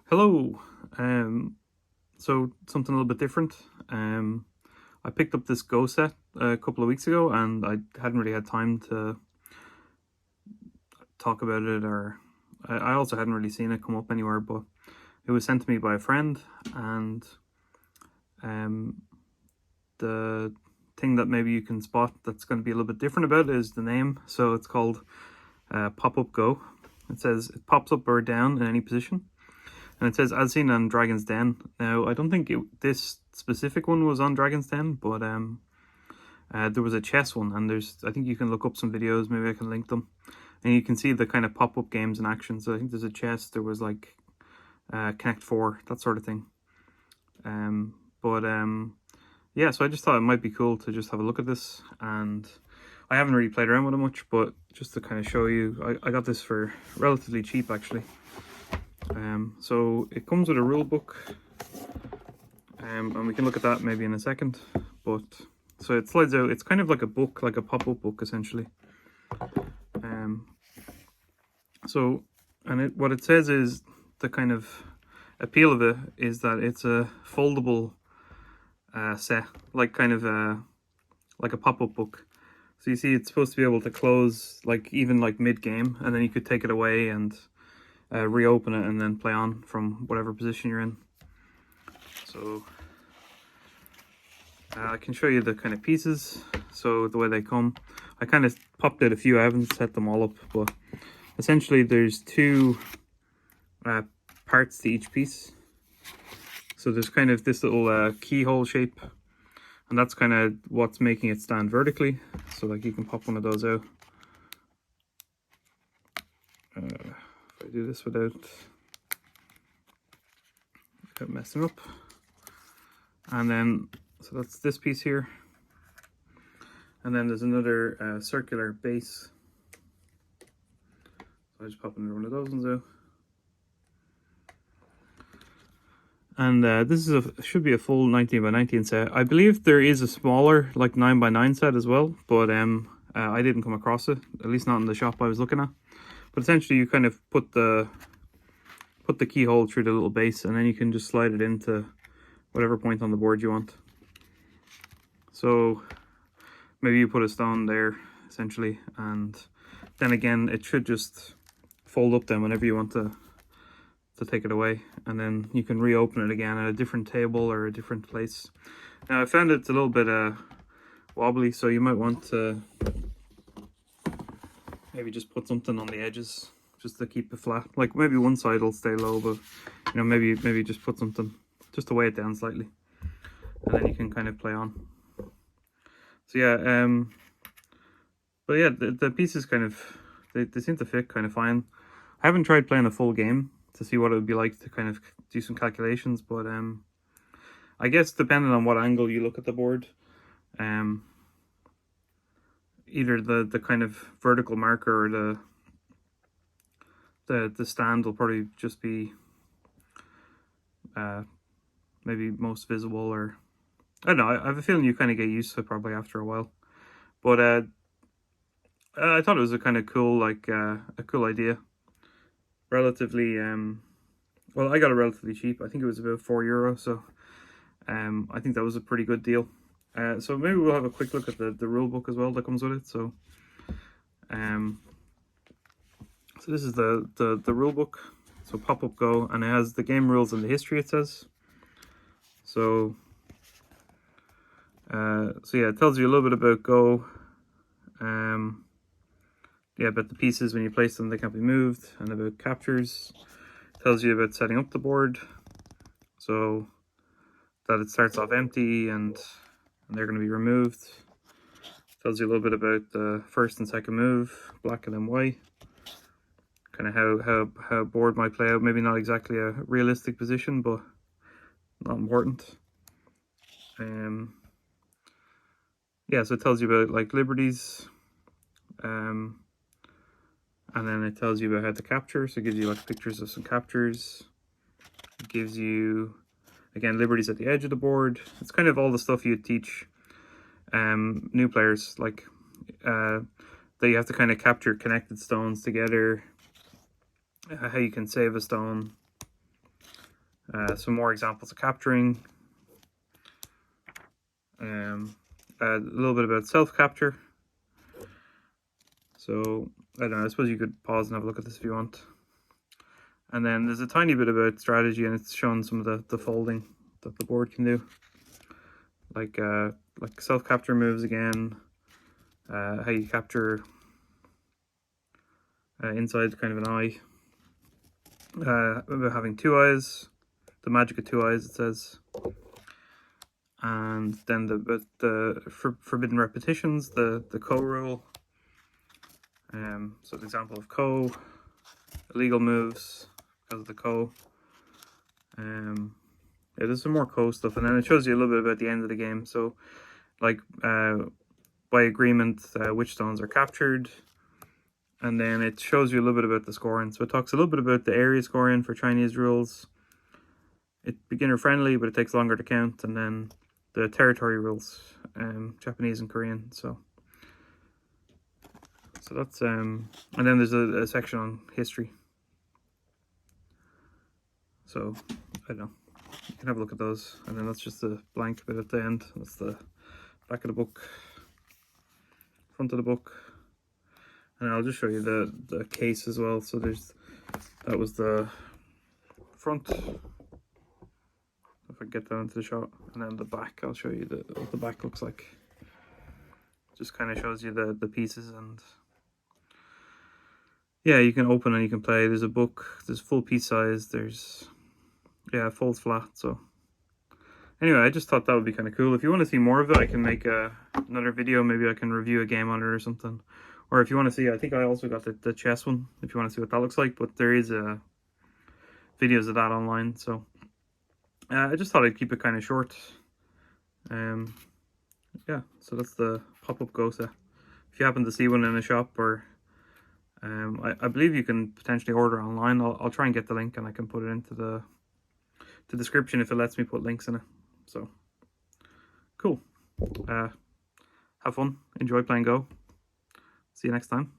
Hello. So something a little bit different. I picked up this Go set a couple of weeks ago, and I hadn't really had time to talk about it, or I also hadn't really seen it come up anywhere. But it was sent to me by a friend, and the thing that maybe you can spot that's going to be a little bit different about it is the name. So it's called Pop-Up Go. It says it pops up or down in any position. And it says, as seen on Dragon's Den. Now, I don't think this specific one was on Dragon's Den, but there was a chess one, and I think you can look up some videos, maybe I can link them, and you can see the kind of pop-up games in action. So I think there's a chess, there was like Connect 4, that sort of thing. Yeah, so I just thought it might be cool to just have a look at this, and I haven't really played around with it much, but just to kind of show you, I got this for relatively cheap, actually. So it comes with a rule book, and we can look at that maybe in a second. But so it slides out. It's kind of like a book, like a pop-up book, essentially. What it says is the kind of appeal of it is that it's a foldable set, like kind of like a pop-up book. So you see, it's supposed to be able to close like even like mid-game, and then you could take it away and reopen it and then play on from whatever position you're in. So I can show you the kind of pieces, so the way they come. I kind of popped out a few, I haven't set them all up, but essentially there's two parts to each piece. So there's kind of this little keyhole shape, and that's kind of what's making it stand vertically. So like you can pop one of those out. If I do this without messing up. And then, so that's this piece here. And then there's another circular base. So I just pop another one of those ones out. And this is should be a full 19 by 19 set. I believe there is a smaller, like 9 by 9 set as well, but I didn't come across it, at least not in the shop I was looking at. But essentially, you kind of put the keyhole through the little base, and then you can just slide it into whatever point on the board you want. So maybe you put a stone there, essentially, and then again, it should just fold up then whenever you want to take it away, and then you can reopen it again at a different table or a different place. Now I found it's a little bit wobbly, so you might want to maybe just put something on the edges just to keep it flat. Like maybe one side will stay low, but you know, maybe just put something just to weigh it down slightly, and then you can kind of play on. So yeah, but yeah, the pieces kind of they seem to fit kind of fine. I haven't tried playing a full game to see what it would be like to kind of do some calculations, but I guess depending on what angle you look at the board, either the kind of vertical marker or the stand will probably just be maybe most visible, or I don't know. I have a feeling you kind of get used to it probably after a while. But I thought it was a kind of cool, like a cool idea. Relatively, well, I got it relatively cheap. I think it was about €4, so I think that was a pretty good deal. So maybe we'll have a quick look at the rule book as well that comes with it. So so this is the rule book. So Pop-Up Go, and it has the game rules and the history, it says. So so yeah, it tells you a little bit about Go. Yeah, about the pieces, when you place them, they can't be moved, and about captures. It tells you about setting up the board, so that it starts off empty and they're going to be removed. It tells you a little bit about the first and second move, black and then white. Kind of how a board might play out. Maybe not exactly a realistic position, but not important. Yeah, so it tells you about like liberties, and then it tells you about how to capture. So it gives you like pictures of some captures. It gives you, again, liberties at the edge of the board. It's kind of all the stuff you teach new players, like that you have to kind of capture connected stones together, how you can save a stone, Some more examples of capturing. A little bit about self-capture. So, I don't know, I suppose you could pause and have a look at this if you want. And then there's a tiny bit about strategy, and it's showing some of the folding that the board can do. Like self-capture moves again, how you capture inside kind of an eye. About having 2 eyes, the magic of 2 eyes, it says. And then the forbidden repetitions, the Ko rule. So the example of Ko, illegal moves because of the Ko. Yeah, there's some more Ko stuff, and then it shows you a little bit about the end of the game. So, like, by agreement, which stones are captured, and then it shows you a little bit about the scoring. So it talks a little bit about the area scoring for Chinese rules. It's beginner friendly, but it takes longer to count, and then the territory rules, Japanese and Korean. So that's and then there's a section on history. So I don't know, you can have a look at those, and then that's just the blank bit at the end. That's the back of the book, front of the book, and I'll just show you the case as well. So that was the front, if I get down to the shot, and then the back, I'll show you what the back looks like. Just kind of shows you the pieces, and yeah, you can open and you can play. There's a book, there's full piece size, there's, yeah, it folds flat. So anyway, I just thought that would be kind of cool. If you want to see more of it, I can make another video. Maybe I can review a game on it or something. Or if you want to see, I think I also got the chess one, if you want to see what that looks like. But there is videos of that online. So I just thought I'd keep it kind of short. Yeah, so that's the pop-up Go set. If you happen to see one in a shop, or I believe you can potentially order online. I'll try and get the link, and I can put it into the description if it lets me put links in it. So cool. Have fun, enjoy playing Go. See you next time.